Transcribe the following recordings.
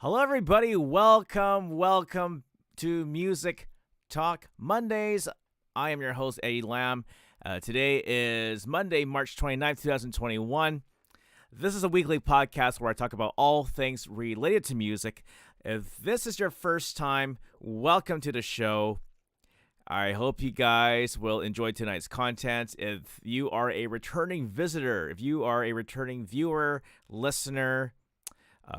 Hello, everybody. Welcome to Music Talk Mondays. I am your host, Eddie Lam. Today is Monday, March 29th, 2021. This is a weekly podcast where I talk about all things related to music. If this is your first time, welcome to the show. I hope you guys will enjoy tonight's content. If you are a returning visitor, if you are a returning viewer, listener,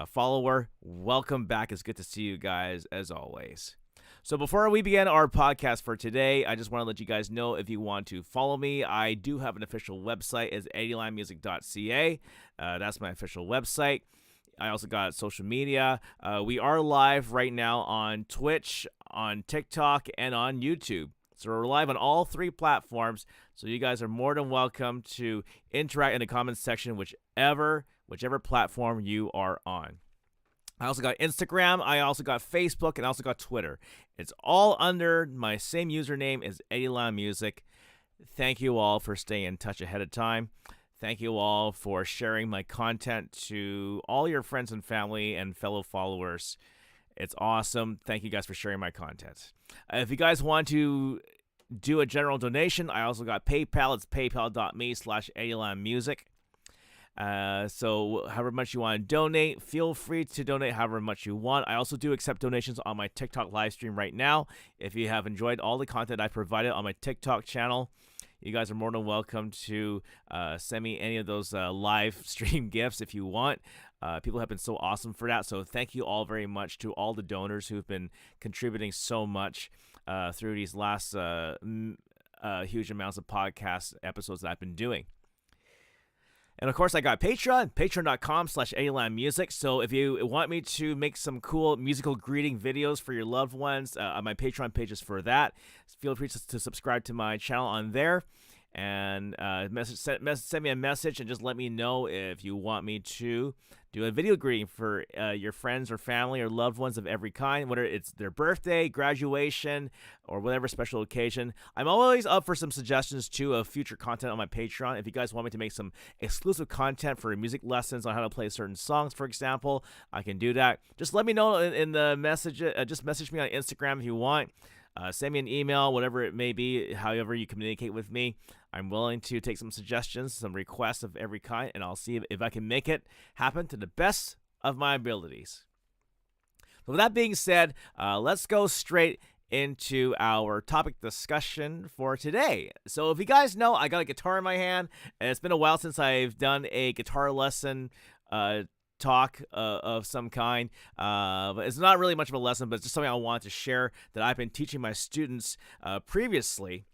follower, welcome back. It's good to see you guys as always. So before we begin our podcast for today, I just want to let you guys know if you want to follow me, I do have an official website. It's EddieLamMusic.ca. That's my official website. I also got social media. We are live right now on Twitch, on TikTok, and on YouTube. So we're live on all three platforms. So you guys are more than welcome to interact in the comments section, whichever platform you are on. I also got Instagram, I also got Facebook, and I also got Twitter. It's all under my same username as EddieLamMusic. Thank you all for staying in touch ahead of time. Thank you all for sharing my content to all your friends and family and fellow followers. It's awesome. Thank you guys for sharing my content. If you guys want to do a general donation, I also got PayPal. It's paypal.me/EddieLamMusic. So however much you want to donate, feel free to donate however much you want. I also do accept donations on my TikTok live stream right now. If you have enjoyed all the content I provided on my TikTok channel, you guys are more than welcome to send me any of those live stream gifts if you want. People have been so awesome for that. So thank you all very much to all the donors who've been contributing so much through these last huge amounts of podcast episodes that I've been doing. And of course, I got Patreon, patreon.com/EddieLamMusic. So if you want me to make some cool musical greeting videos for your loved ones, my Patreon page is for that. Feel free to subscribe to my channel on there. And send me a message and just let me know if you want me to do a video greeting for your friends or family or loved ones of every kind, whether it's their birthday, graduation, or whatever special occasion. I'm always up for some suggestions, too, of future content on my Patreon. If you guys want me to make some exclusive content for music lessons on how to play certain songs, for example, I can do that. Just let me know in the message. Just message me on Instagram if you want. Send me an email, whatever it may be, however you communicate with me. I'm willing to take some suggestions, some requests of every kind, and I'll see if I can make it happen to the best of my abilities. So with that being said, let's go straight into our topic discussion for today. So if you guys know, I got a guitar in my hand, and it's been a while since I've done a guitar lesson talk of some kind, but it's not really much of a lesson, but it's just something I want to share that I've been teaching my students previously.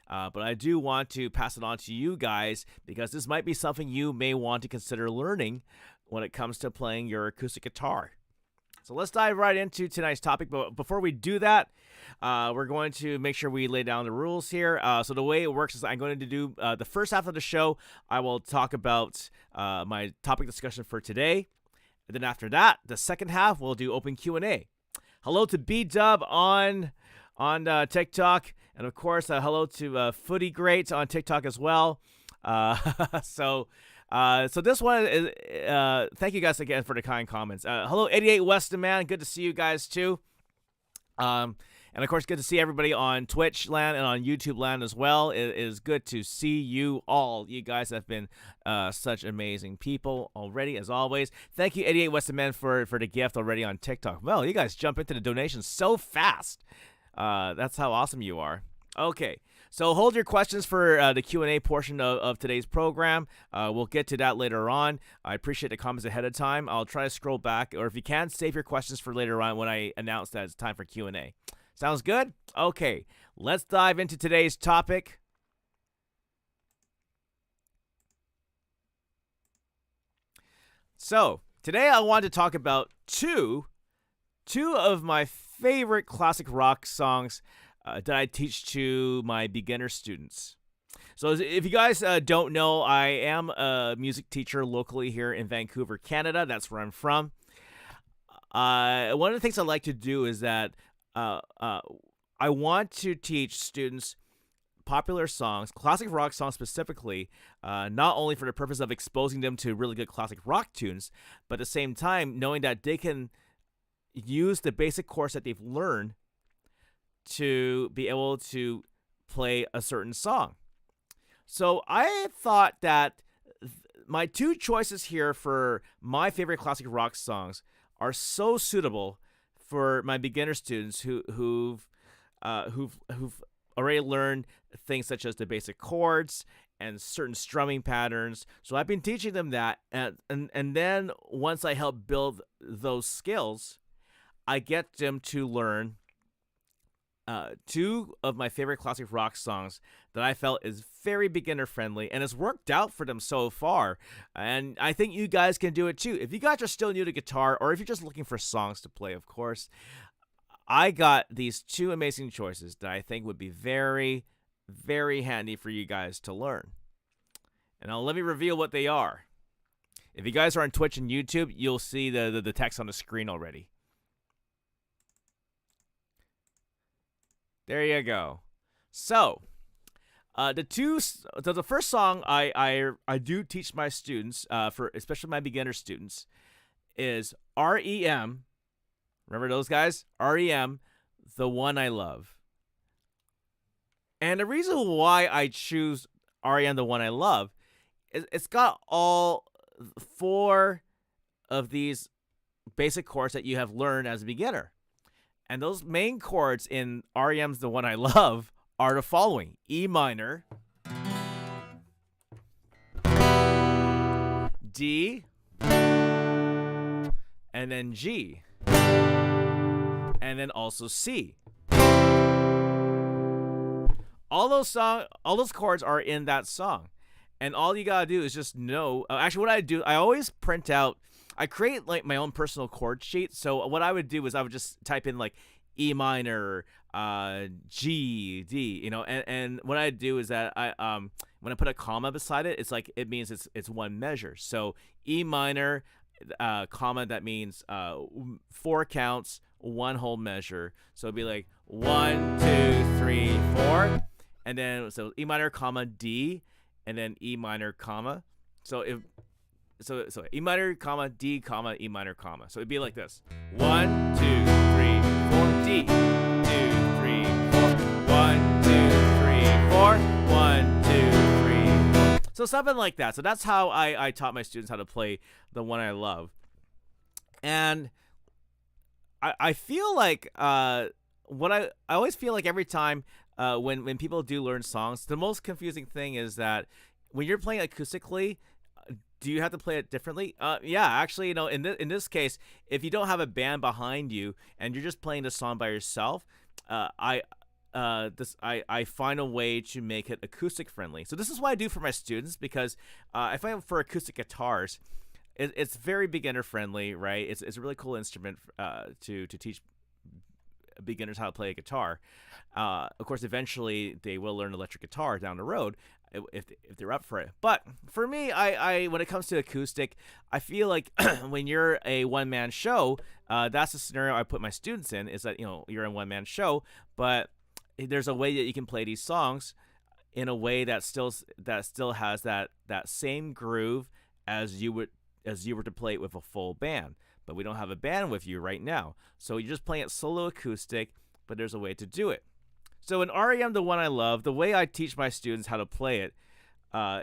But I do want to pass it on to you guys because this might be something you may want to consider learning when it comes to playing your acoustic guitar. So let's dive right into tonight's topic. But before we do that, we're going to make sure we lay down the rules here. So the way it works is I'm going to do the first half of the show. I will talk about my topic discussion for today. And then after that, the second half, we'll do open Q&A. Hello to B-Dub on TikTok. And, of course, hello to Footy Great on TikTok as well. So this one is thank you guys again for the kind comments. Hello, 88 Weston, man. Good to see you guys, too. And, of course, good to see everybody on Twitch land and on YouTube land as well. It is good to see you all. You guys have been such amazing people already, as always. Thank you, 88 Weston Man, for the gift already on TikTok. Well, you guys jump into the donations so fast. That's how awesome you are. Okay, so hold your questions for the Q&A portion of today's program. We'll get to that later on. I appreciate the comments ahead of time. I'll try to scroll back, or if you can, save your questions for later on when I announce that it's time for Q&A. Sounds good? Okay, let's dive into today's topic. So, today I want to talk about two of my favorite classic rock songs that I teach to my beginner students. So if you guys don't know, I am a music teacher locally here in Vancouver, Canada. That's where I'm from. One of the things I like to do is that I want to teach students popular songs, classic rock songs specifically, not only for the purpose of exposing them to really good classic rock tunes, but at the same time knowing that they can use the basic chords that they've learned to be able to play a certain song. So I thought that my two choices here for my favorite classic rock songs are so suitable for my beginner students who've already learned things such as the basic chords and certain strumming patterns. So I've been teaching them that, and then once I help build those skills, I get them to learn two of my favorite classic rock songs that I felt is very beginner friendly, and it's worked out for them so far. And I think you guys can do it too. If you guys are still new to guitar, or if you're just looking for songs to play, of course, I got these two amazing choices that I think would be very, very handy for you guys to learn. And now let me reveal what they are. If you guys are on Twitch and YouTube, you'll see the text on the screen already. There you go. So, the first song I do teach my students, for especially my beginner students, is REM. Remember those guys? REM, The One I Love. And the reason why I choose REM, The One I Love, is it's got all four of these basic chords that you have learned as a beginner. And those main chords in REM's The One I Love are the following: E minor, D, and then G, and then also C. All those chords are in that song. And all you gotta do is just know. Actually, what I do, I always print out. I create like my own personal chord sheet. So what I would do is I would just type in like E minor, G, D, and what I do is that when I put a comma beside it, it's like it means it's one measure. So E minor, comma, that means 4 counts, one whole measure. So it'd be like 1, 2, 3, 4, and then so E minor, comma, D, and then E minor, comma. So E minor, comma, D, comma, E minor, comma. So it'd be like this: 1, 2, 3, 4, D, 2, 3, 4, 1, 2, 3, 4, 1, 2, 3, 4. So something like that. So that's how I taught my students how to play The One I Love. And I feel like I always feel like every time when people do learn songs, the most confusing thing is that when you're playing acoustically, do you have to play it differently? Yeah, actually, in this case, if you don't have a band behind you and you're just playing the song by yourself, I find a way to make it acoustic friendly. So this is what I do for my students, because I find for acoustic guitars, it's very beginner friendly, right? It's a really cool instrument to teach beginners how to play a guitar. Of course, eventually they will learn electric guitar down the road if they're up for it. But for me, I when it comes to acoustic, I feel like when you're a one-man show, that's the scenario I put my students in, is that you're a one-man show, but there's a way that you can play these songs in a way that still has that same groove as you were to play it with a full band. But we don't have a band with you right now, so you're just playing it solo acoustic, but there's a way to do it. So in REM, The One I Love, the way I teach my students how to play it,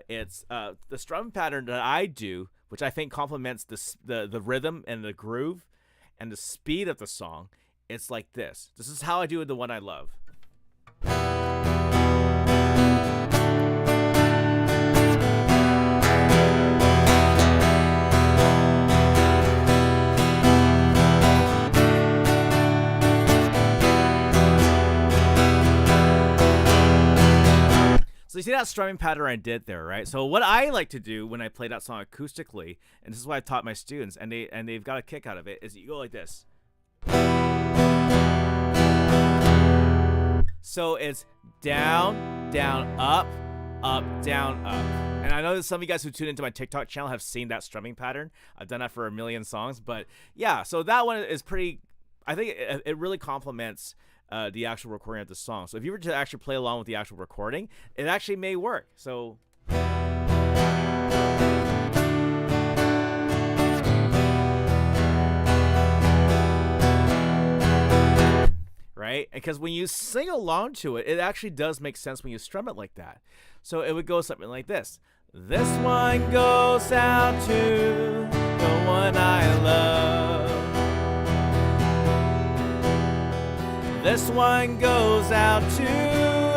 it's the strum pattern that I do, which I think complements the rhythm and the groove and the speed of the song. It's like this. This is how I do it, The One I Love. So you see that strumming pattern I did there, right? So what I like to do when I play that song acoustically, and this is what I taught my students, and they've got a kick out of it, is you go like this. So it's down, down, up, down, up. And I know that some of you guys who tune into my TikTok channel have seen that strumming pattern. I've done that for a million songs, but yeah, so that one is pretty, I think it really complements the actual recording of the song. So if you were to actually play along with the actual recording, it actually may work. So because when you sing along to it, it actually does make sense when you strum it like that. So it would go something like this. This one goes out to the one I love. This one goes out to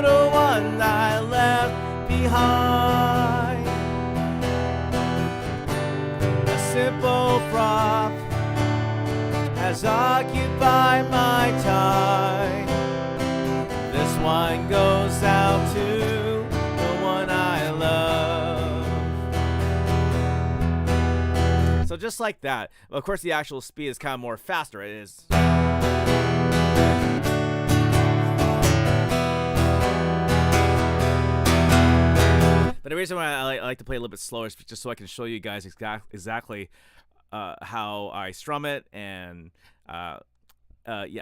the one I left behind. A simple prop has occupied my time. This one goes out to the one I love. So just like that. Of course, the actual speed is kind of more faster. It is. But the reason why I like to play a little bit slower is just so I can show you guys exactly how I strum it, and yeah,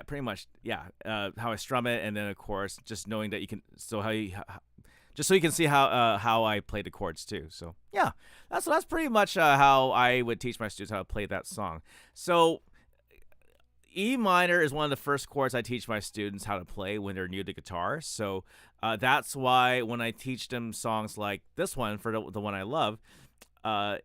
pretty much, yeah, how I strum it, and then of course just knowing that you can, just so you can see how I play the chords too. So yeah, that's pretty much how I would teach my students how to play that song. So E minor is one of the first chords I teach my students how to play when they're new to guitar. So that's why when I teach them songs like this one, for the one I love, I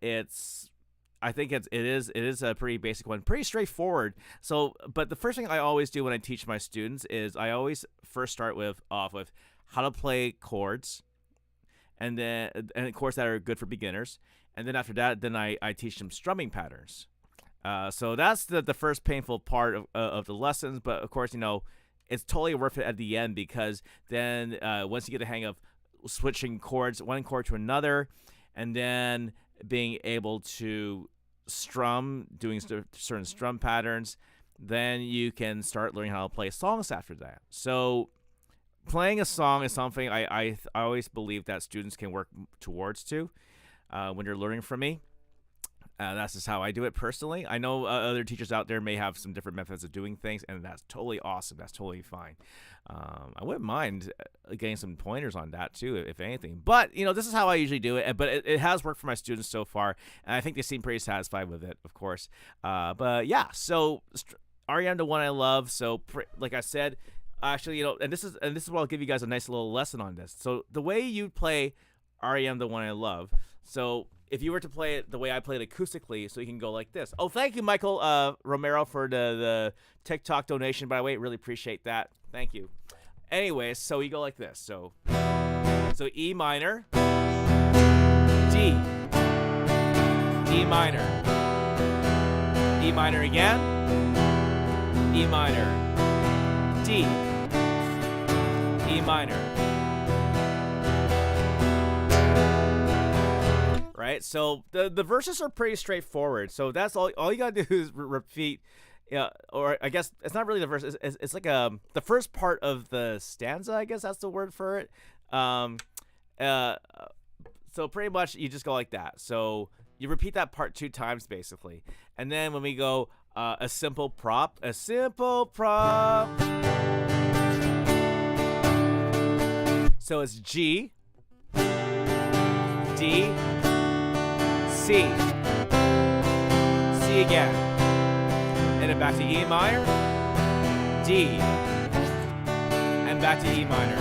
think it is a pretty basic one, pretty straightforward. So, but the first thing I always do when I teach my students is I always first start off with how to play chords, and chords that are good for beginners, and then after that, then I teach them strumming patterns. So that's the first painful part of the lessons, but of course, it's totally worth it at the end, because then once you get the hang of switching chords, one chord to another, and then being able to strum, doing certain strum patterns, then you can start learning how to play songs after that. So playing a song is something I always believe that students can work towards when they're learning from me. That's just how I do it personally. I know other teachers out there may have some different methods of doing things, and that's totally awesome. That's totally fine. I wouldn't mind getting some pointers on that too, if anything. But this is how I usually do it. But it has worked for my students so far, and I think they seem pretty satisfied with it, of course. But yeah, so REM, the one I love. So like I said, actually, and this is where I'll give you guys a nice little lesson on this. So the way you play REM, the one I love. So if you were to play it the way I play it acoustically, so you can go like this. Oh, thank you, Michael Romero, for the TikTok donation, by the way. Really appreciate that. Thank you. Anyways, so you go like this. So E minor, D, E minor, E minor again, E minor, D, E minor. Right, so the verses are pretty straightforward. So that's all you gotta do is repeat, or I guess it's not really the verse. It's like the first part of the stanza. I guess that's the word for it. So pretty much you just go like that. So you repeat that part 2 times basically, and then when we go a simple prop. So it's G, D, C, C again, and then back to E minor, D, and back to E minor.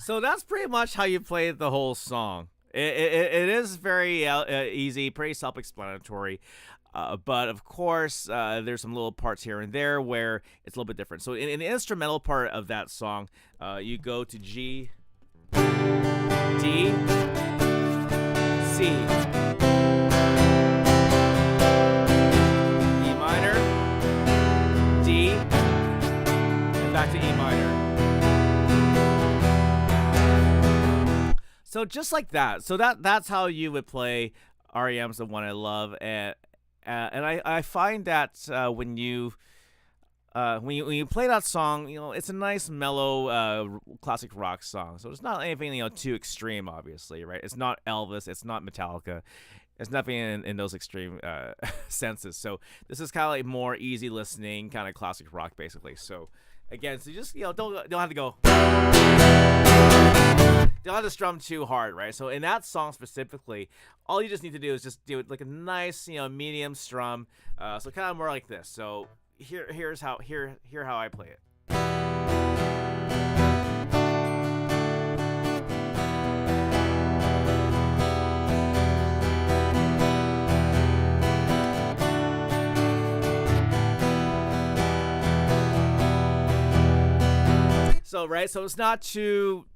So that's pretty much how you play the whole song. It is very easy, pretty self-explanatory, but of course there's some little parts here and there where it's a little bit different. So in the instrumental part of that song, you go to G, D, C, E minor, D, and back to E minor. So just like that. So that's how you would play REM's The One I Love, and I find that when you play that song, it's a nice mellow classic rock song. So it's not anything too extreme, obviously, right? It's not Elvis, it's not Metallica, it's nothing in those extreme senses. So this is kind of like more easy listening, kind of classic rock, basically. So again, so you just don't have to go. don't have to strum too hard, right? So in that song specifically, all you just need to do is just do it like a nice, medium strum. So kind of more like this. So here's how I play it. So right, so it's not too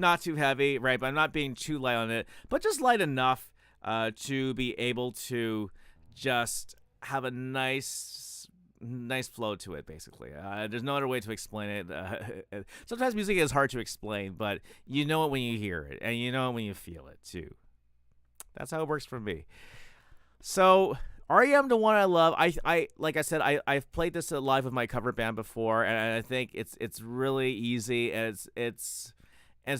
heavy, right? But I'm not being too light on it, but just light enough to be able to just have a nice flow to it, basically. There's no other way to explain it. Sometimes music is hard to explain, but you know it when you hear it, and you know it when you feel it too. That's how it works for me. So REM, the one I love. I like I said, I've played this live with my cover band before, and I think it's really easy. And it's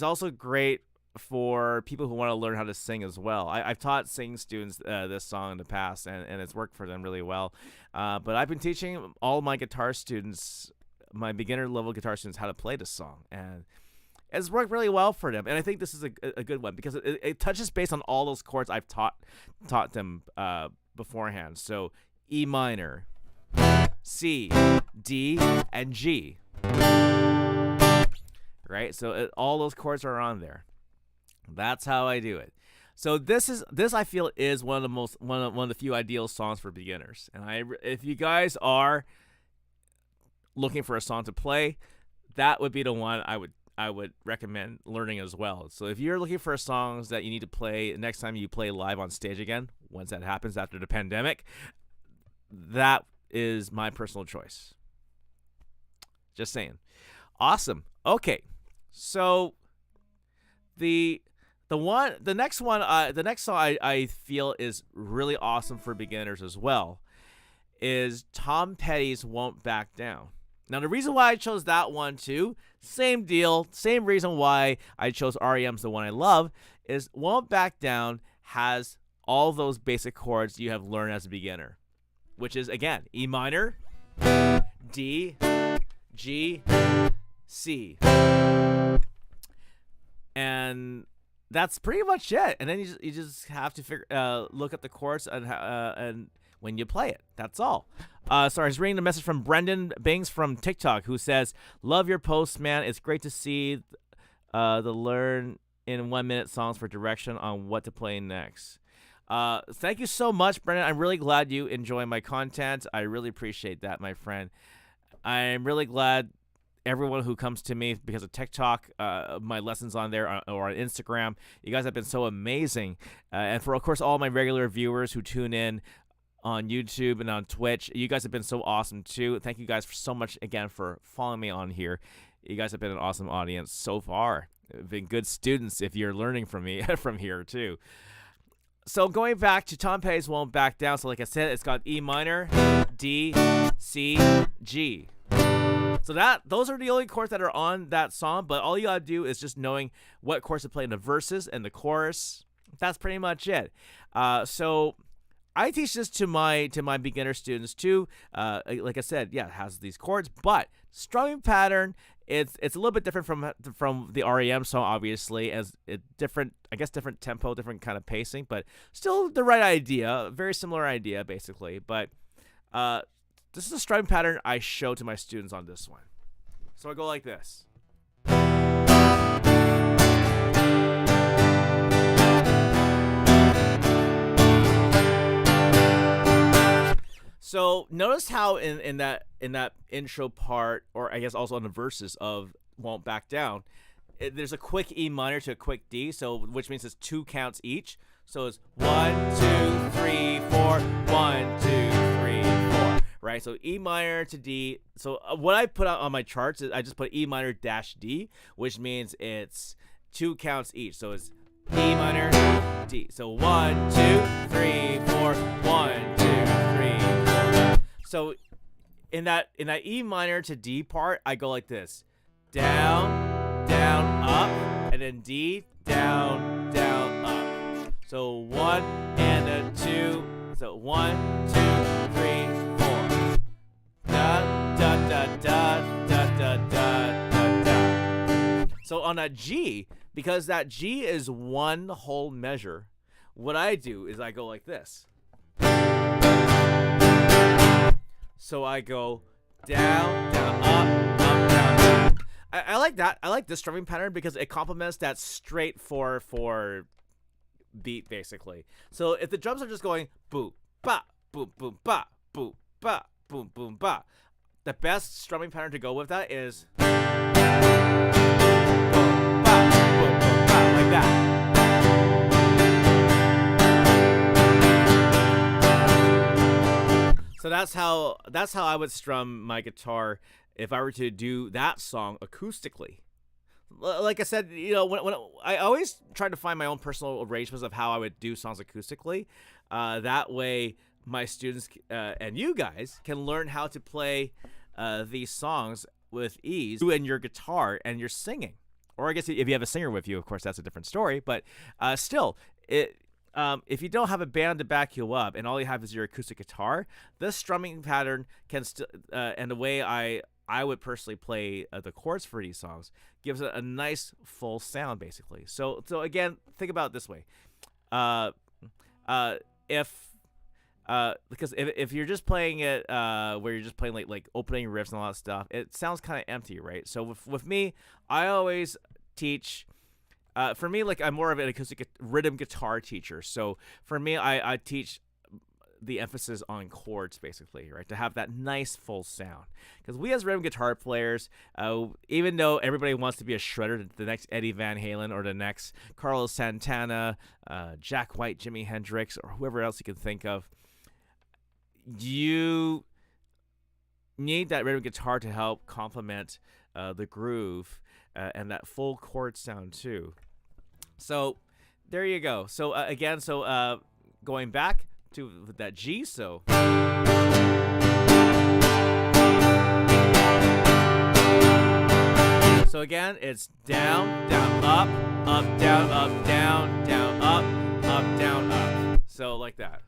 also great for people who want to learn how to sing as well. I've taught singing students this song in the past, and it's worked for them really well. But I've been teaching all my guitar students, my beginner level guitar students, how to play this song, and it's worked really well for them. And I think this is a good one because it touches base on all those chords I've taught them beforehand. So E minor, C, D, and G. Right? So all those chords are on there. That's how I do it. So this I feel is one of the few ideal songs for beginners. And if you guys are looking for a song to play, that would be the one I would recommend learning as well. So if you're looking for songs that you need to play next time you play live on stage again, once that happens after the pandemic, that is my personal choice. Just saying. Awesome. Okay. So the next song I feel is really awesome for beginners as well is Tom Petty's Won't Back Down. Now, the reason why I chose that one too, same deal, same reason why I chose REM's The One I Love, is Won't Back Down has all those basic chords you have learned as a beginner, which is, again, E minor, D, G, C. And that's pretty much it. And then you just have to look at the chords and when you play it. That's all. Sorry, I was reading the message from Brendan Bings from TikTok, who says, "Love your post, man. It's great to see the learn in 1 minute songs for direction on what to play next." Thank you so much, Brendan. I'm really glad you enjoy my content. I really appreciate that, my friend. I'm really glad everyone who comes to me because of TikTok, my lessons on there or on Instagram, you guys have been so amazing. And for, of course, all my regular viewers who tune in on YouTube and on Twitch, you guys have been so awesome too. Thank you guys so much again for following me on here. You guys have been an awesome audience so far. You've been good students if you're learning from me from here too. So going back to Tom Petty's Won't Back Down. So like I said, it's got E minor, D, C, G. So those are the only chords that are on that song, but all you gotta do is just knowing what chords to play in the verses and the chorus. That's pretty much it. So I teach this to my beginner students too. Like I said, yeah, it has these chords, but strumming pattern, it's a little bit different from the REM song, obviously, as different tempo, different kind of pacing, but still the right idea, very similar idea basically. But this is a strumming pattern I show to my students on this one. So I go like this. So notice how in that intro part, or I guess also in the verses of Won't Back Down, there's a quick E minor to a quick D, so which means it's 2 counts each. So it's 1, 2, 3, 4, 1, 2, 3, 4. Right, so E minor to D. So what I put out on my charts is I just put E minor dash D, which means it's 2 counts each. So it's E minor, D. So 1, 2, 3, 4, 1, 2, 3, 4. So in that E minor to D part, I go like this: down, down, up, and then D, down, down, up. So 1 and a 2. So 1, 2, 3, 4. Da da da da da da da da da. So on a G, because that G is one whole measure, what I do is I go like this. So I go down, down, up, down. I like that. I like this strumming pattern because it complements that straight 4/4 beat, basically. So if the drums are just going boom, ba, boom, boom, ba, boom, ba, boom, boom, ba, the best strumming pattern to go with that is boom, ba, boom, boom, ba, like that. So that's how I would strum my guitar if I were to do that song acoustically. Like I said, when I always try to find my own personal arrangements of how I would do songs acoustically. That way, my students and you guys can learn how to play these songs with ease and your guitar and your singing. Or I guess if you have a singer with you, of course, that's a different story. But still, if you don't have a band to back you up and all you have is your acoustic guitar, this strumming pattern can still, and the way I would personally play the chords for these songs gives it a nice full sound, basically. So again, think about it this way. Because if you're just playing it where you're just playing like opening riffs and all that stuff, it sounds kind of empty, right? So with me, I always teach. For me, like I'm more of an acoustic rhythm guitar teacher. So for me, I teach the emphasis on chords, basically, right? To have that nice full sound. Because we as rhythm guitar players, even though everybody wants to be a shredder, the next Eddie Van Halen or the next Carlos Santana, Jack White, Jimi Hendrix, or whoever else you can think of, you need that rhythm guitar to help complement the groove and that full chord sound too. So there you go. So again, going back to that G, so again, it's down, down, up, down, down, up, down, up. So like that.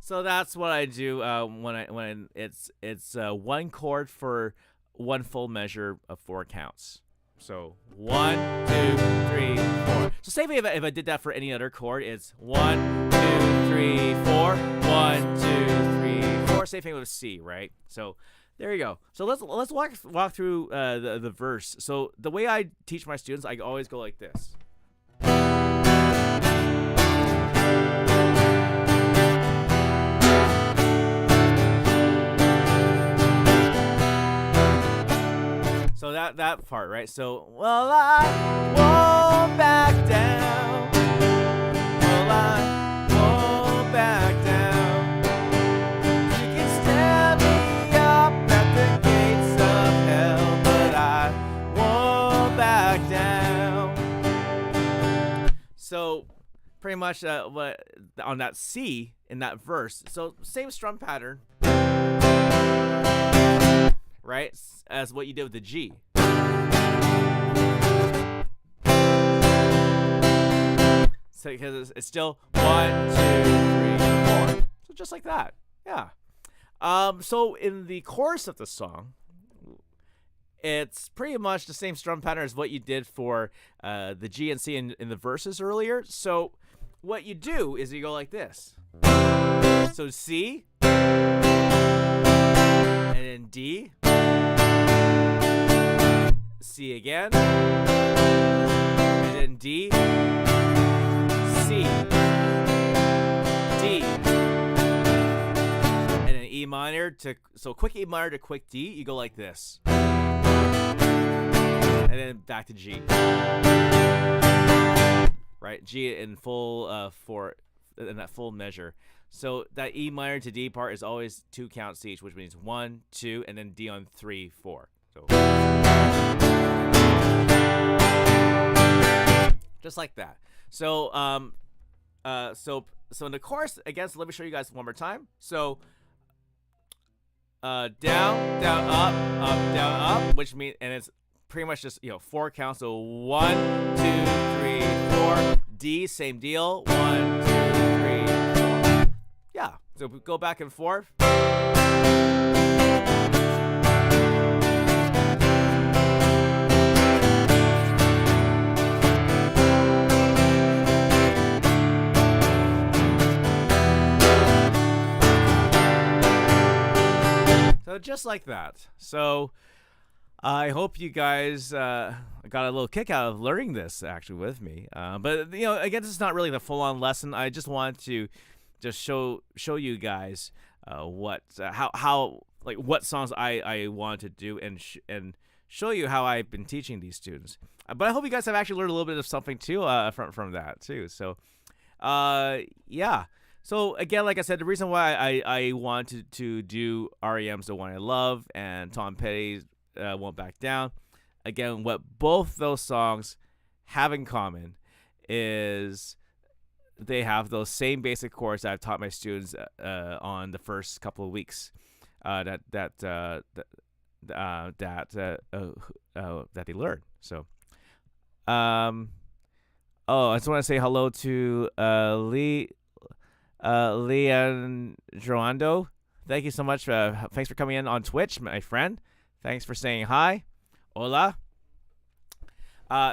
So that's what I do when it's one chord for one full measure of 4 counts. So 1, 2, 3, 4. So say if I did that for any other chord, it's 1, 2, 3, 4, 1, 2, 3, 4. Same thing with C, right? So there you go. So let's walk through the verse. So the way I teach my students, I always go like this. So that part, right? So, well, I won't back down. Well, I won't back down. You can stand me up at the gates of hell, but I won't back down. So, pretty much what on that C in that verse. So, same strum pattern. Right, as what you did with the G. So because it's still 1, 2, 3, 4. So just like that, yeah. So in the chorus of the song, it's pretty much the same strum pattern as what you did for the G and C in the verses earlier. So what you do is you go like this. So C, and then D, C again, and then D, C, D, and then E minor so quick E minor to quick D, you go like this, and then back to G, right? G in full in that full measure. So that E minor to D part is always 2 counts each, which means 1, 2, and then D on 3, 4. So just like that. So so in the chorus again, so let me show you guys one more time. So down, down, up, down, up, which means, and it's pretty much just 4 counts. So 1, 2, 3, 4. D, same deal. 1, 2, 3, 4. Yeah. So we go back and forth. So just like that. So I hope you guys got a little kick out of learning this actually with me. But again, this is not really the full-on lesson. I just wanted to just show you guys what songs I want to do and show you how I've been teaching these students. But I hope you guys have actually learned a little bit of something too from that too. So yeah. So again, like I said, the reason why I wanted to do REM's The One I Love and Tom Petty's Won't Back Down, again, what both those songs have in common is they have those same basic chords that I've taught my students on the first couple of weeks that they learn. So, I just want to say hello to Leandro. Thank you so much. Thanks for coming in on Twitch, my friend. Thanks for saying hi. Hola.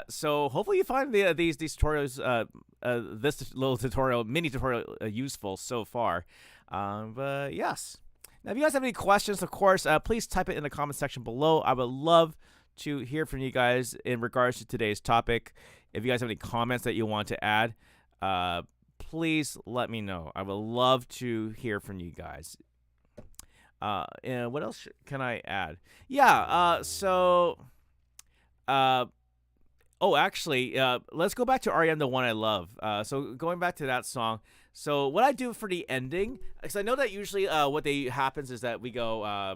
So hopefully you find these tutorials, this little mini tutorial useful so far. But yes. Now, if you guys have any questions, of course, please type it in the comment section below. I would love to hear from you guys in regards to today's topic. If you guys have any comments that you want to add, please let me know. I would love to hear from you guys. And what else can I add? Yeah, actually, let's go back to REM, The One I Love. So going back to that song. So what I do for the ending, because I know that usually what happens is that we go,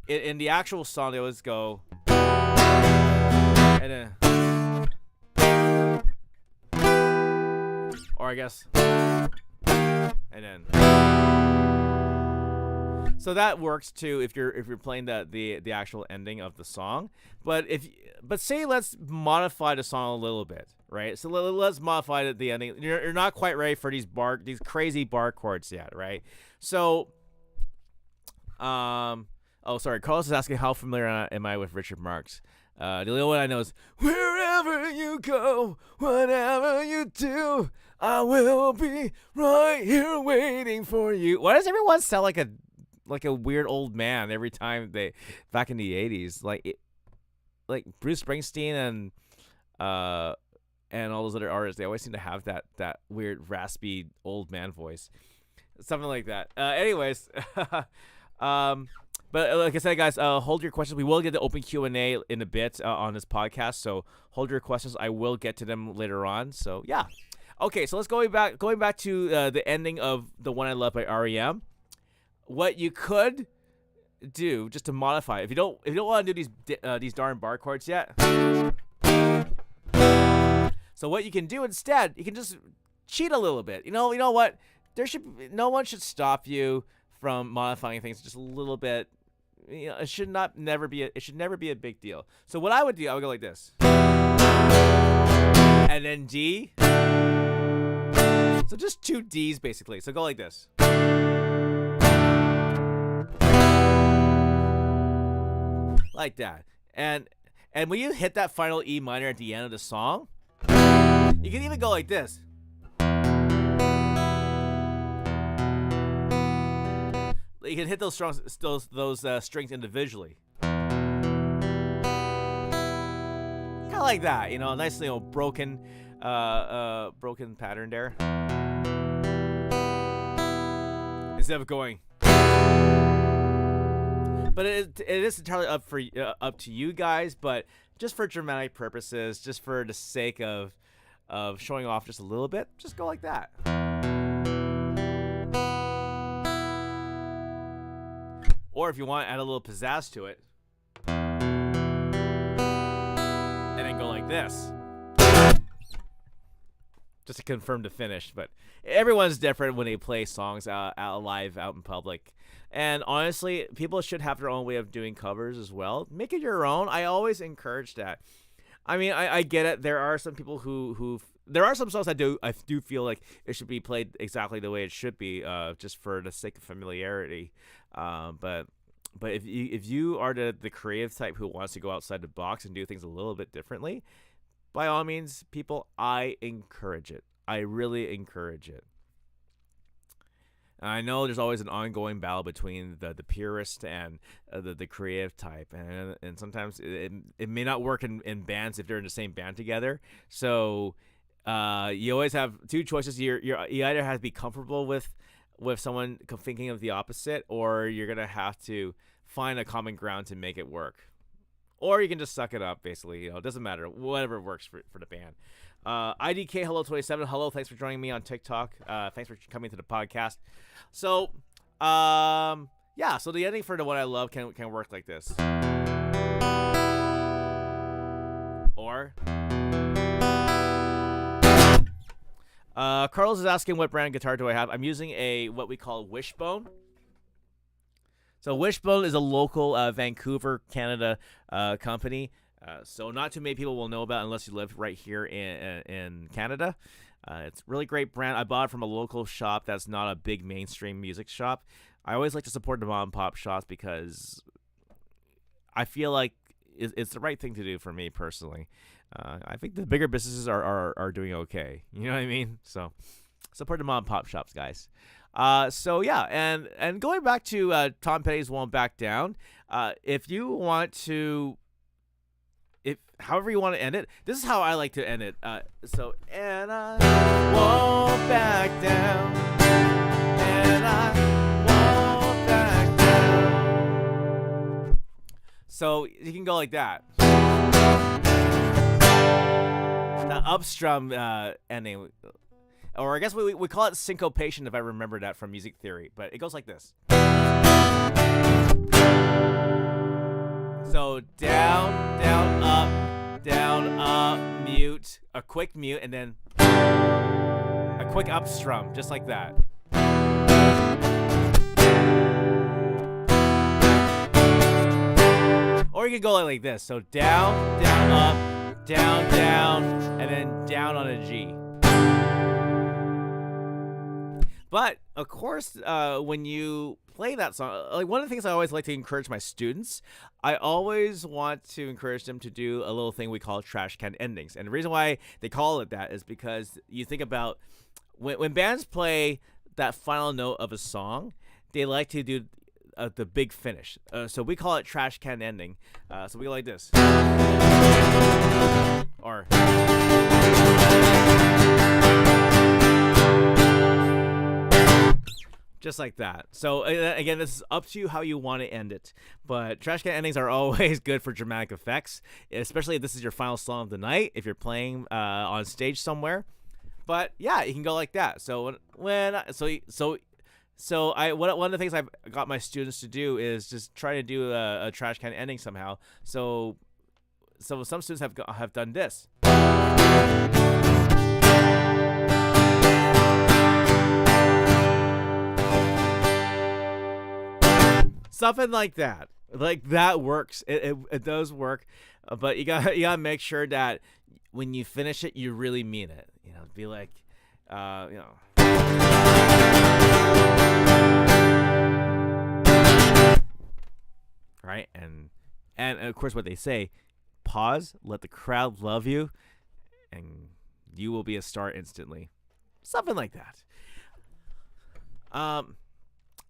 in the actual song, they always go, and then, or I guess, and then. So that works too if you're playing the actual ending of the song. But say let's modify the song a little bit, right? So let's modify the ending. You're not quite ready for these crazy bar chords yet, right? So sorry, Carlos is asking how familiar am I with Richard Marx. The only one I know is wherever you go, whatever you do, I will be right here waiting for you. Why does everyone sound like a weird old man every time back in the 80s, like Bruce Springsteen and all those other artists, they always seem to have that weird raspy old man voice, something like that. Anyways, but like I said, guys, hold your questions. We will get the open Q&A in a bit on this podcast, so hold your questions. I will get to them later on. So yeah, okay. So let's going back to the ending of The One I Love by REM. What you could do just to modify it, if you don't want to do these darn bar chords yet. So what you can do instead, you can just cheat a little bit. You know what? No one should stop you from modifying things just a little bit. It should never be a big deal. So what I would do, I would go like this, and then D. So just two D's basically. So go like this. Like that. And when you hit that final E minor at the end of the song, you can even go like this. You can hit those strings individually. Kind of like that, a nice broken pattern there. Instead of going. But it is entirely up to you guys. But just for dramatic purposes, just for the sake of showing off just a little bit, just go like that. Or if you want to add a little pizzazz to it, and then go like this, just to confirm the finish. But everyone's different when they play songs out live out in public. And honestly, people should have their own way of doing covers as well. Make it your own. I always encourage that. I mean, I get it. There are some people who there are some songs I do feel like it should be played exactly the way it should be, just for the sake of familiarity. But if you are the creative type who wants to go outside the box and do things a little bit differently, by all means, people, I encourage it. I really encourage it. And I know there's always an ongoing battle between the purist and the creative type, and sometimes it may not work in bands if they're in the same band together. So you always have two choices. You either have to be comfortable with someone thinking of the opposite, or you're gonna have to find a common ground to make it work. Or you can just suck it up, basically. It doesn't matter. Whatever works for the band. IDK Hello 27. Hello, thanks for joining me on TikTok. Thanks for coming to the podcast. So, yeah. So the ending for the What I Love can work like this. Or Carlos is asking what brand guitar do I have. I'm using a what we call Wishbone. So Wishbone is a local Vancouver, Canada company. So not too many people will know about it unless you live right here in Canada. It's a really great brand. I bought it from a local shop that's not a big mainstream music shop. I always like to support the mom and pop shops because I feel like it's the right thing to do for me personally. I think the bigger businesses are doing okay. You know what I mean? So support the mom and pop shops, guys. So yeah, and going back to Tom Petty's "Won't Back Down," if you want to, however you want to end it, this is how I like to end it. So and I won't back down, and I won't back down. So you can go like that. The upstrum ending. Or I guess we call it syncopation if I remember that from music theory. But it goes like this. So down, down, up, mute, a quick mute, and then a quick up strum, just like that. Or you can go like this. So down, down, up, down, and then down on a G. But, of course, when you play that song, like one of the things I always like to encourage my students, I always want to encourage them to do a little thing we call Trashcan Endings. And the reason why they call it that is because you think about when bands play that final note of a song, they like to do the big finish. So we call it Trashcan Ending. So we go like this. Or... just like that. So again, this is up to you how you want to end it. But Trashcan Endings are always good for dramatic effects, especially if this is your final song of the night, if you're playing on stage somewhere. But yeah, you can go like that. So one of the things I've got my students to do is just try to do a Trashcan Ending somehow. So some students have done this. Something like that. Like that works. It does work. But you gotta make sure that when you finish it, you really mean it. Be like, right? And of course what they say, pause, let the crowd love you, and you will be a star instantly. Something like that.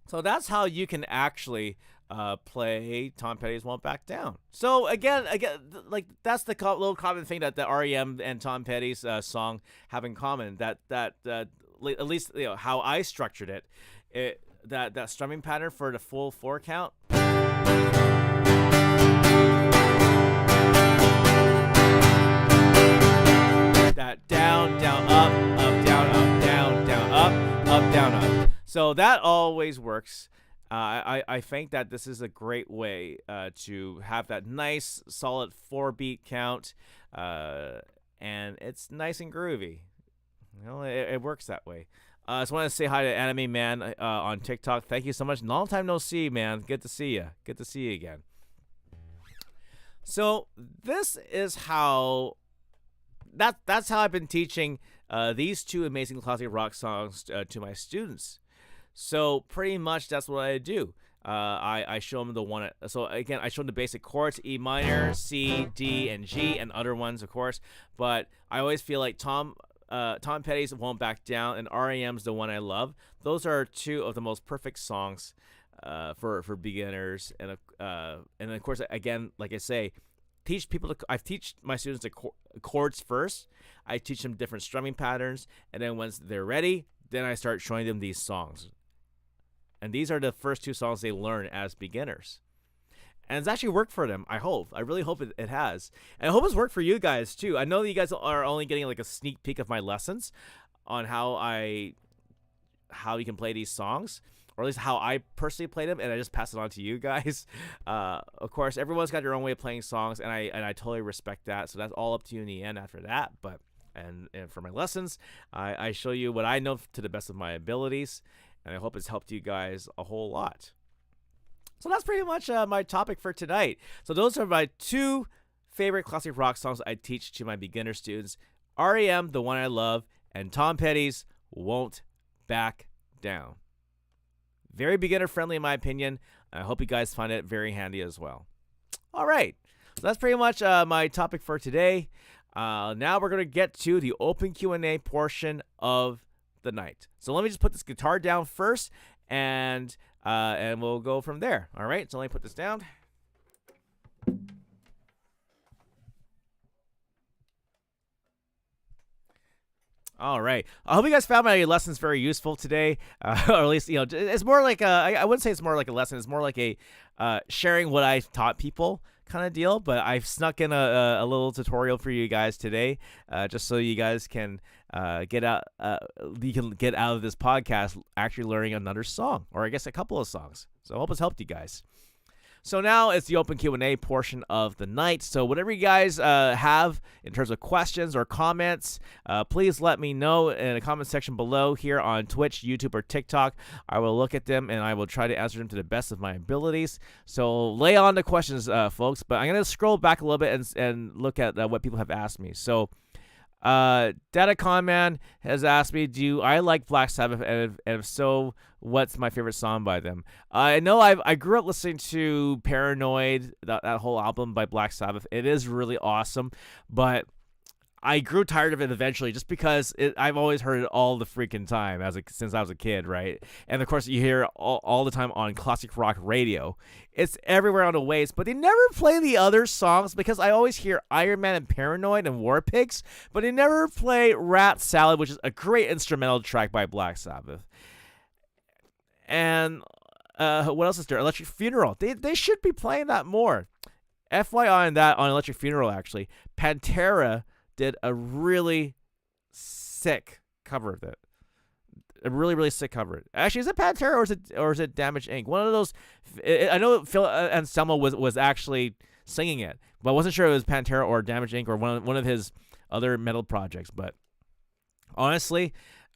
So that's how you can actually play Tom Petty's "Won't Back Down." So again, like that's the little common thing that the REM and Tom Petty's song have in common. That at least how I structured it, that strumming pattern for the full 4 count. That down, down, up, down, down, up, down, up. So that always works. I think that this is a great way to have that nice, solid 4-beat count, and it's nice and groovy. It works that way. I just want to say hi to Anime Man on TikTok. Thank you so much. Long time no see, man. Good to see you. Good to see you again. So this is how that's how I've been teaching these two amazing classic rock songs to my students. So pretty much that's what I do. I show them the one. So again, I show them the basic chords: E minor, C, D, and G, and other ones, of course. But I always feel like Tom Petty's "Won't Back Down" and REM's "The One I Love." Those are two of the most perfect songs for beginners. And of course, again, like I say, I teach my students the chords first. I teach them different strumming patterns, and then once they're ready, then I start showing them these songs. And these are the first two songs they learn as beginners. And it's actually worked for them, I hope. I really hope it has. And I hope it's worked for you guys, too. I know that you guys are only getting like a sneak peek of my lessons on how you can play these songs, or at least how I personally play them, and I just pass it on to you guys. Of course, everyone's got their own way of playing songs, and I totally respect that. So that's all up to you in the end after that. But and for my lessons, I show you what I know to the best of my abilities. And I hope it's helped you guys a whole lot. So that's pretty much my topic for tonight. So those are my two favorite classic rock songs I teach to my beginner students. REM, "The One I Love," and Tom Petty's "Won't Back Down." Very beginner friendly in my opinion. And I hope you guys find it very handy as well. All right. So that's pretty much my topic for today. Now we're going to get to the open Q&A portion of the night. So let me just put this guitar down first, and we'll go from there. All right, so let me put this down. All right. I hope you guys found my lessons very useful today, or at least it's more like I wouldn't say it's more like a lesson. It's more like a sharing what I've taught people kind of deal. But I've snuck in a little tutorial for you guys today, just so you guys can get out. You can get out of this podcast actually learning another song, or I guess a couple of songs. So I hope it's helped you guys. So now it's the open Q&A portion of the night. So whatever you guys have in terms of questions or comments, please let me know in the comment section below here on Twitch, YouTube, or TikTok. I will look at them and I will try to answer them to the best of my abilities. So lay on the questions, folks. But I'm going to scroll back a little bit and look at what people have asked me. So Datacon Man has asked me, do I like Black Sabbath, and if so, what's my favorite song by them? I know I grew up listening to Paranoid, that whole album by Black Sabbath. It is really awesome, but I grew tired of it eventually just because I've always heard it all the freaking time since I was a kid, right? And of course, you hear it all the time on classic rock radio. It's everywhere on the waves, but they never play the other songs because I always hear Iron Man and Paranoid and War Pigs, but they never play Rat Salad, which is a great instrumental track by Black Sabbath. And what else is there? Electric Funeral. They should be playing that more. FYI on that, on Electric Funeral, actually, Pantera did a really sick cover of it. A really, really sick cover. Actually, is it Pantera or is it Damage Inc? One of those. I know Phil Anselmo was actually singing it, but I wasn't sure it was Pantera or Damage Inc. or one of his other metal projects. But honestly,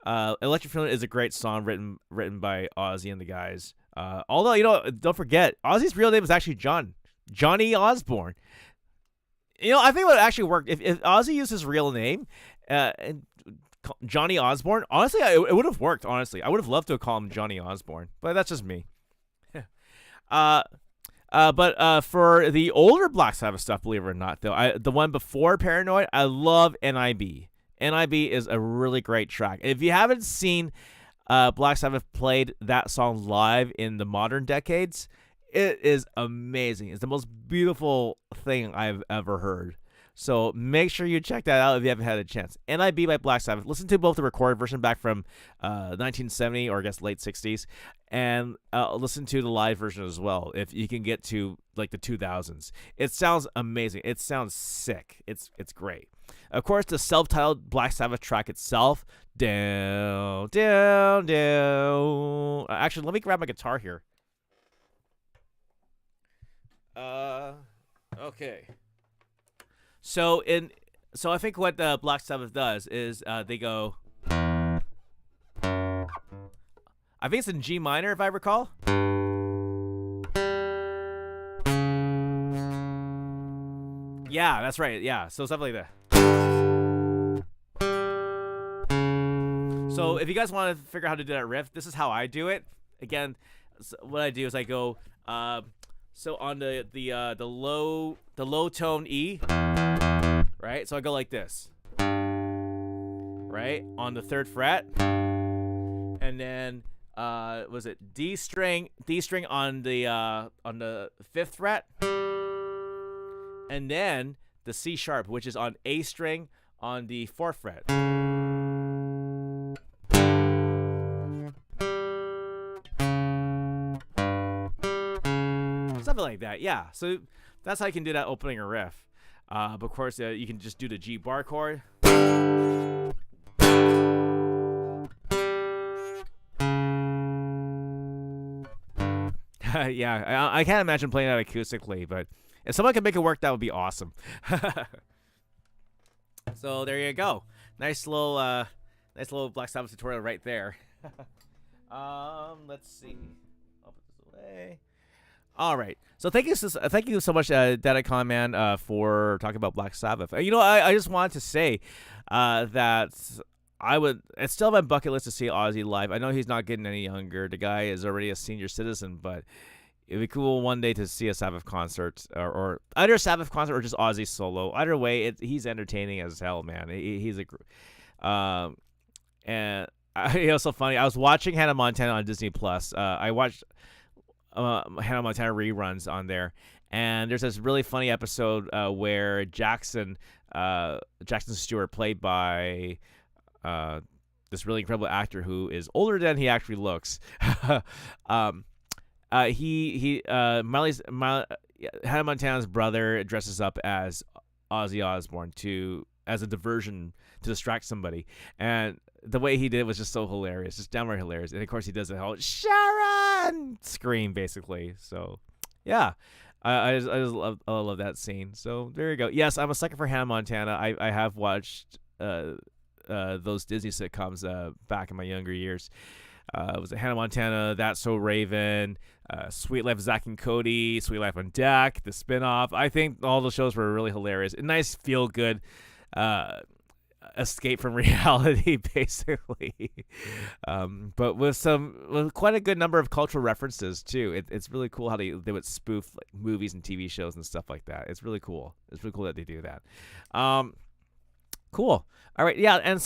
Electric Funeral is a great song written by Ozzy and the guys. Although don't forget, Ozzy's real name is actually Johnny Osborne. I think it would actually work if Ozzy used his real name, and Johnny Osborne. Honestly, it would have worked. Honestly, I would have loved to call him Johnny Osborne, but that's just me. But for the older Black Sabbath stuff, believe it or not, though, the one before Paranoid, I love NIB. NIB is a really great track. If you haven't seen Black Sabbath played that song live in the modern decades, it is amazing. It's the most beautiful thing I've ever heard. So make sure you check that out if you haven't had a chance. NIB by Black Sabbath. Listen to both the recorded version back from 1970 or I guess late 60s, and listen to the live version as well if you can get to like the 2000s. It sounds amazing. It sounds sick. It's great. Of course, the self-titled Black Sabbath track itself. Down, down, down. Actually, let me grab my guitar here. Okay. So I think what Black Sabbath does is they go. I think it's in G minor if I recall. Yeah, that's right. Yeah, so something like that. So if you guys want to figure out how to do that riff, this is how I do it. Again, so what I do is I go so on the low tone E, right? So I go like this, right, on the 3rd fret, and then was it D string on the 5th fret, and then the C sharp, which is on A string on the 4th fret. Something like that, yeah. So that's how you can do that opening a riff. But of course, you can just do the G bar chord. Yeah, I can't imagine playing that acoustically, but if someone can make it work, that would be awesome. So there you go. Nice little Black Sabbath tutorial right there. Let's see. I'll put this away. All right. So thank you so much, Dadicon Man, for talking about Black Sabbath. I just wanted to say that it's still on my bucket list to see Ozzy live. I know he's not getting any younger. The guy is already a senior citizen, but it'd be cool one day to see a Sabbath concert, or either a Sabbath concert or just Ozzy solo. Either way, he's entertaining as hell, man. He's a and it's so funny. I was watching Hannah Montana on Disney Plus. I watched Hannah Montana reruns on there, and there's this really funny episode where Jackson Stewart, played by this really incredible actor who is older than he actually looks. Hannah Montana's brother dresses up as Ozzy Osbourne as a diversion to distract somebody, and the way he did it was just so hilarious, just downright hilarious. And of course, he does the whole Sharon scream, basically. So, yeah, I love that scene. So there you go. Yes, I'm a sucker for Hannah Montana. I have watched those Disney sitcoms back in my younger years. It was Hannah Montana, That's So Raven, Sweet Life of Zack and Cody, Sweet Life on Deck, the spinoff. I think all the shows were really hilarious. A nice feel good escape from reality, basically. But with quite a good number of cultural references too. It's really cool how they would spoof like movies and TV shows and stuff like that. It's really cool. It's really cool that they do that. Cool. All right. Yeah. And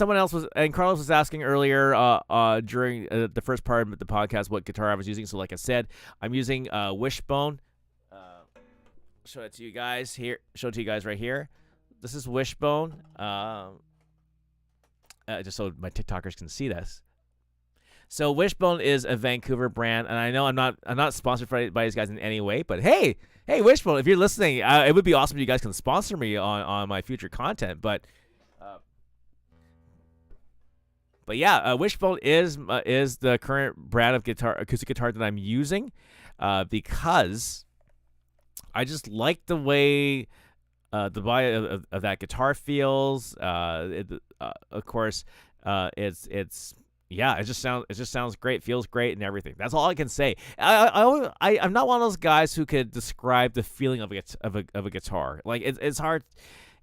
Carlos was asking earlier during the first part of the podcast what guitar I was using. So like I said, I'm using Wishbone. Show it to you guys here. Show it to you guys right here. This is Wishbone. Just so my TikTokers can see this. So Wishbone is a Vancouver brand, and I know I'm not sponsored by these guys in any way, but hey Wishbone, if you're listening, it would be awesome if you guys can sponsor me on my future content. But yeah, Wishbone is the current brand of acoustic guitar that I'm using, because I just like the way the body of that guitar feels. Of course, it just sounds great, feels great, and everything. That's all I can say. I'm not one of those guys who could describe the feeling of a guitar. Like it's hard.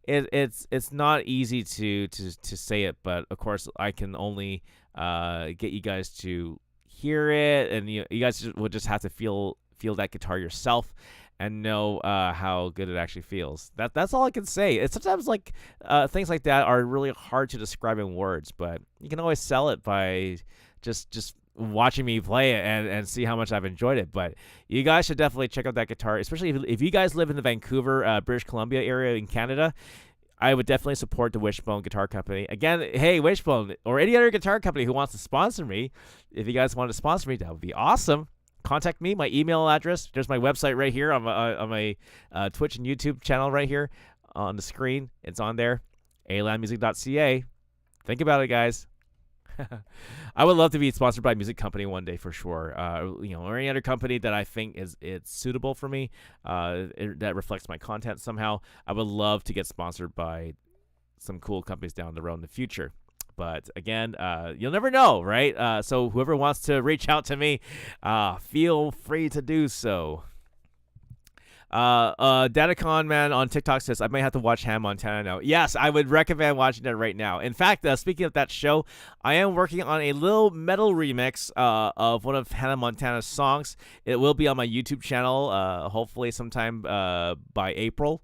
It's not easy to say it, but of course I can only get you guys to hear it, and you guys will just have to feel that guitar yourself and know how good it actually feels. That's all I can say. It's sometimes like things like that are really hard to describe in words, but you can always sell it by just watching me play it and see how much I've enjoyed it. But you guys should definitely check out that guitar, especially if you guys live in the Vancouver, British Columbia area in Canada. I would definitely support the Wishbone Guitar Company. Again, hey, Wishbone, or any other guitar company who wants to sponsor me, if you guys want to sponsor me, that would be awesome. Contact me. My email address. There's my website right here on my Twitch and YouTube channel right here on the screen. It's on there. EddieLamMusic.ca. Think about it, guys. I would love to be sponsored by a music company one day for sure. Or any other company that I think it's suitable for me, that reflects my content somehow. I would love to get sponsored by some cool companies down the road in the future. But again, you'll never know, right? So whoever wants to reach out to me, feel free to do so. Datacon man on TikTok says I might have to watch Hannah Montana now. Yes, I would recommend watching it right now. In fact, speaking of that show, I am working on a little metal remix of one of Hannah Montana's songs. It will be on my YouTube channel, hopefully sometime by April.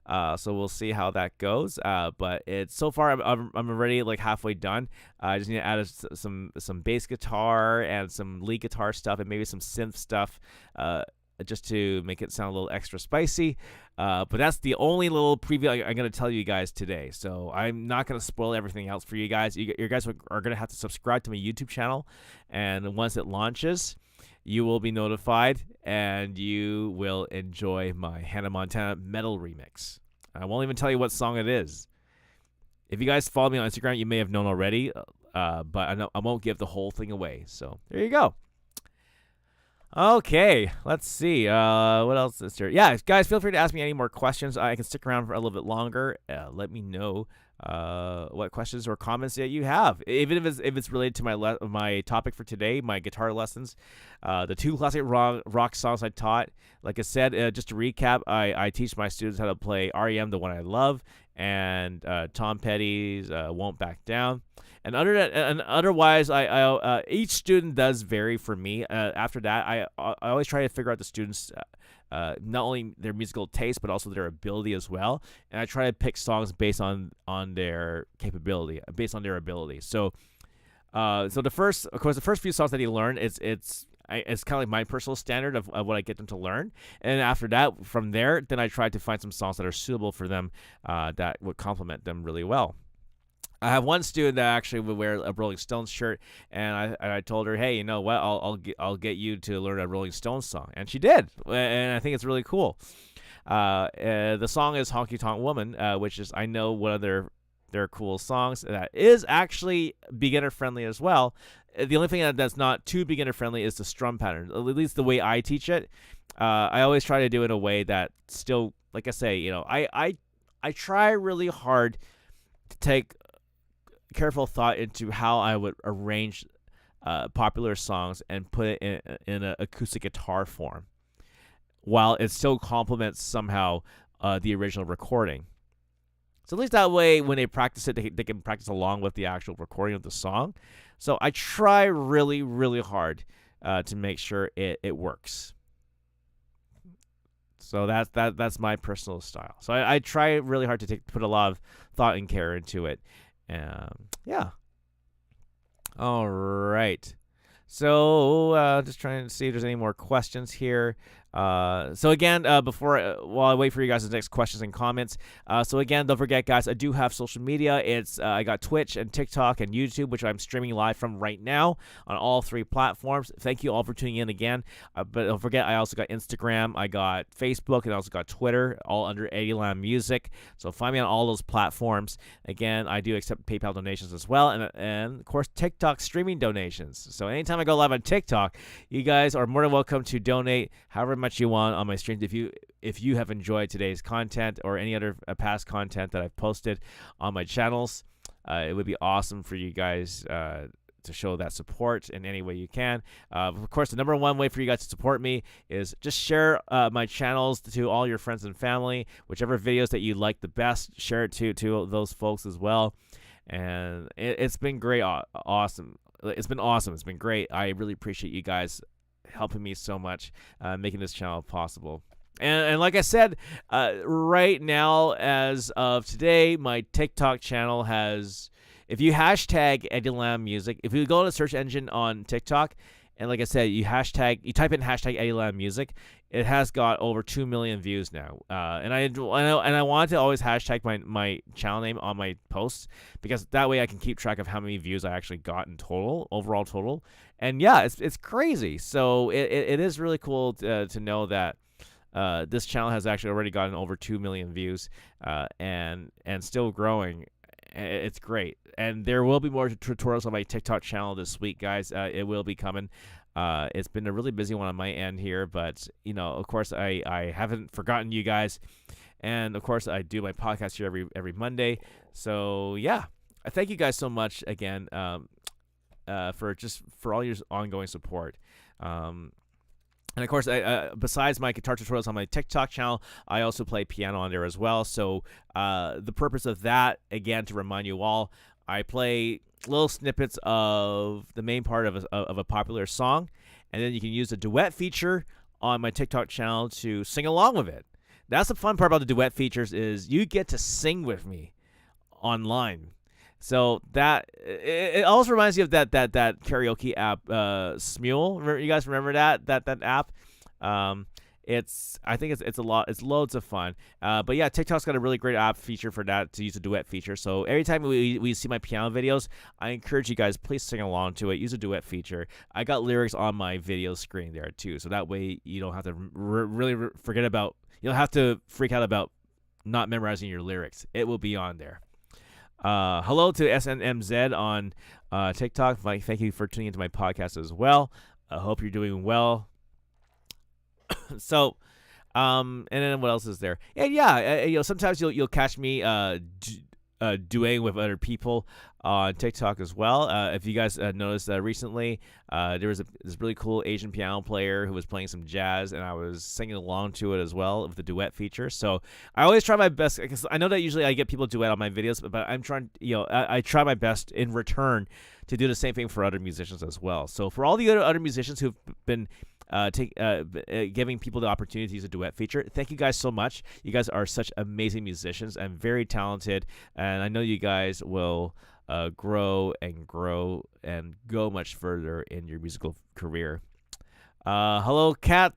So we'll see how that goes. But it's so far I'm already like halfway done. I just need to add some bass guitar and some lead guitar stuff and maybe some synth stuff. Just to make it sound a little extra spicy. But that's the only little preview I'm going to tell you guys today. So I'm not going to spoil everything else for you guys. You guys are going to have to subscribe to my YouTube channel. And once it launches, you will be notified and you will enjoy my Hannah Montana metal remix. I won't even tell you what song it is. If you guys follow me on Instagram, you may have known already. But I won't give the whole thing away. So there you go. Okay, let's see. What else is there? Yeah, guys, feel free to ask me any more questions. I can stick around for a little bit longer. Let me know what questions or comments that you have, even if it's related to my topic for today, my guitar lessons, the 2 classic rock songs I taught. Like I said, just to recap, I teach my students how to play REM, The One I Love, and Tom Petty's Won't Back Down. And otherwise, I each student does vary for me. After that, I always try to figure out the students' not only their musical taste but also their ability as well. And I try to pick songs based on their capability, based on their ability. So the first few songs that he learned, it's kind of like my personal standard of what I get them to learn. And after that, from there, then I try to find some songs that are suitable for them, that would complement them really well. I have one student that actually would wear a Rolling Stones shirt, and I told her, hey, you know what? I'll get you to learn a Rolling Stones song, and she did, and I think it's really cool. The song is Honky Tonk Woman, which is, I know, one of their cool songs that is actually beginner friendly as well. The only thing that's not too beginner friendly is the strum pattern. At least the way I teach it, I always try to do it in a way that still, like I say, you know, I try really hard to take careful thought into how I would arrange popular songs and put it in an acoustic guitar form, while it still complements somehow the original recording. So at least that way, when they practice it, they can practice along with the actual recording of the song. So I try really, really hard to make sure it works. So that's my personal style. So I try really hard to put a lot of thought and care into it. Yeah. All right. So just trying to see if there's any more questions here. So again, while I wait for you guys' next questions and comments, so again, don't forget, guys, I do have social media. It's I got Twitch and TikTok and YouTube, which I'm streaming live from right now on all 3 platforms. Thank you all for tuning in again. But don't forget, I also got Instagram, I got Facebook, and I also got Twitter, all under EddieLamMusic. So find me on all those platforms. Again, I do accept PayPal donations as well, and of course TikTok streaming donations. So anytime I go live on TikTok, you guys are more than welcome to donate however much you want on my streams. If you have enjoyed today's content or any other past content that I've posted on my channels, it would be awesome for you guys to show that support in any way you can. Of course, the number one way for you guys to support me is just share my channels to all your friends and family. Whichever videos that you like the best, share it to those folks as well. And it's been great, awesome. It's been awesome. It's been great. I really appreciate you guys helping me so much, making this channel possible. And like I said, right now, as of today, my TikTok channel has, if you hashtag EddieLamMusic, if you go to the search engine on TikTok, and like I said, you type in hashtag EddieLamMusic, it has got over 2 million views now. And I want to always hashtag my channel name on my posts, because that way I can keep track of how many views I actually got in total, overall total. And yeah, it's crazy. So it is really cool to know that this channel has actually already gotten over 2 million views, and still growing. It's great. And there will be more tutorials on my TikTok channel this week, guys. It will be coming. It's been a really busy one on my end here, but you know, of course, I haven't forgotten you guys, and of course, I do my podcast here every Monday. So yeah, I thank you guys so much again for all your ongoing support. And of course, besides my guitar tutorials on my TikTok channel, I also play piano on there as well. So the purpose of that, again, to remind you all, I play little snippets of the main part of a popular song, and then you can use the duet feature on my TikTok channel to sing along with it. That's the fun part about the duet features is you get to sing with me online. So that it also reminds you of that karaoke app, Smule. You guys remember that app? I think it's a lot. It's loads of fun. But yeah, TikTok's got a really great app feature for that to use a duet feature. So every time we see my piano videos, I encourage you guys, please sing along to it. Use a duet feature. I got lyrics on my video screen there too, so that way you don't have to really forget about. You don't have to freak out about not memorizing your lyrics. It will be on there. Hello to SNMZ on TikTok. Thank you for tuning into my podcast as well. I hope you're doing well. So, and then what else is there? And yeah, sometimes you'll catch me duetting with other people on TikTok as well. If you guys noticed recently, there was this really cool Asian piano player who was playing some jazz, and I was singing along to it as well with the duet feature. So I always try my best, because I know that usually I get people to duet on my videos, but I'm trying, I try my best in return to do the same thing for other musicians as well. So for all the other musicians who've been giving people the opportunity to use a duet feature, thank you guys so much. You guys are such amazing musicians and very talented, and I know you guys will grow and go much further in your musical career. Hello, Cat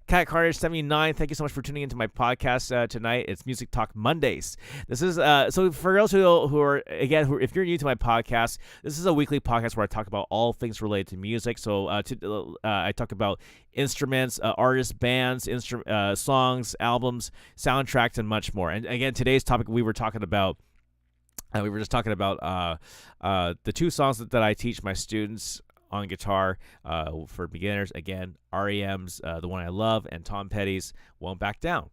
Carter 79. Thank you so much for tuning into my podcast tonight. It's Music Talk Mondays. This is so for those who are if you're new to my podcast, this is a weekly podcast where I talk about all things related to music. So I talk about instruments, artists, bands, songs, albums, soundtracks, and much more. And again, today's topic we were just talking about the two songs that I teach my students on guitar for beginners. Again, REM's The One I Love and Tom Petty's Won't Back Down.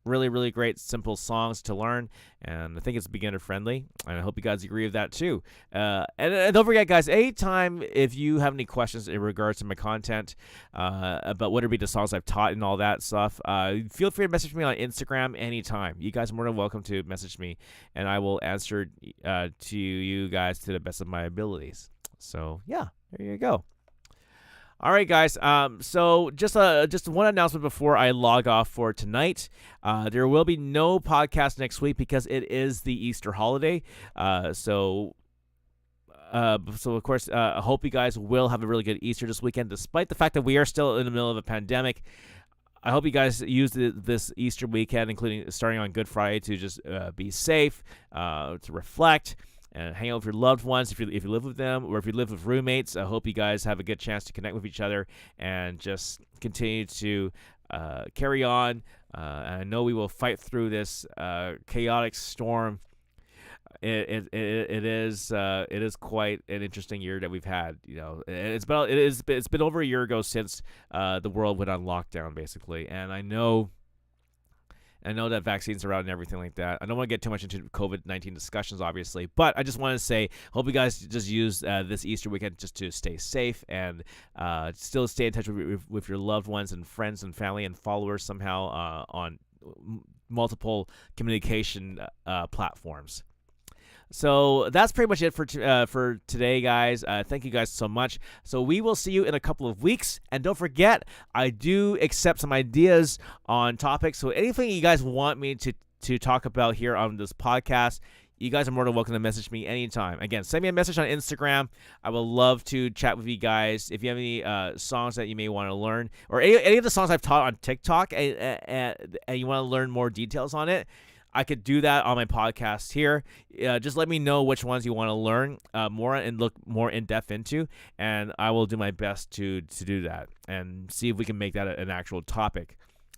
Really, really great, simple songs to learn, and I think it's beginner friendly, and I hope you guys agree with that too. And don't forget, guys, anytime if you have any questions in regards to my content, about whether it be the songs I've taught and all that stuff, feel free to message me on Instagram anytime. You guys are more than welcome to message me, and I will answer to you guys to the best of my abilities. So yeah, there you go. All right, guys. So just one announcement before I log off for tonight. There will be no podcast next week because it is the Easter holiday. So of course, I hope you guys will have a really good Easter this weekend, despite the fact that we are still in the middle of a pandemic. I hope you guys use this Easter weekend, including starting on Good Friday, to just be safe, to reflect, and hang out with your loved ones if you live with them, or if you live with roommates. I hope you guys have a good chance to connect with each other and just continue to carry on. And I know we will fight through this chaotic storm. It is quite an interesting year that we've had. It's been over a year ago since the world went on lockdown, basically, and I know that vaccines are out and everything like that. I don't want to get too much into COVID-19 discussions, obviously, but I just want to say, hope you guys just use this Easter weekend just to stay safe and still stay in touch with your loved ones and friends and family and followers somehow on multiple communication platforms. So that's pretty much it for today, guys. Thank you guys so much. So we will see you in a couple of weeks. And don't forget, I do accept some ideas on topics. So anything you guys want me to talk about here on this podcast, you guys are more than welcome to message me anytime. Again, send me a message on Instagram. I would love to chat with you guys. If you have any songs that you may want to learn, or any of the songs I've taught on TikTok, and you want to learn more details on it, I could do that on my podcast here. Just let me know which ones you want to learn more and look more in depth into, and I will do my best to do that and see if we can make that an actual topic.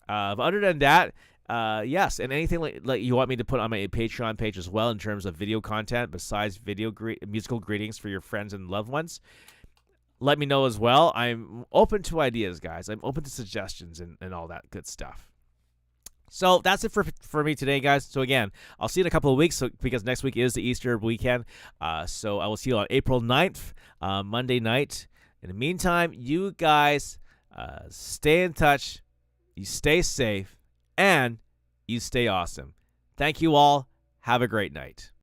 But other than that, yes, and anything like you want me to put on my Patreon page as well in terms of video content besides musical greetings for your friends and loved ones, let me know as well. I'm open to ideas, guys. I'm open to suggestions and all that good stuff. So that's it for me today, guys. So again, I'll see you in a couple of weeks because next week is the Easter weekend. So I will see you on April 9th, Monday night. In the meantime, you guys Stay in touch. You stay safe. And you stay awesome. Thank you all. Have a great night.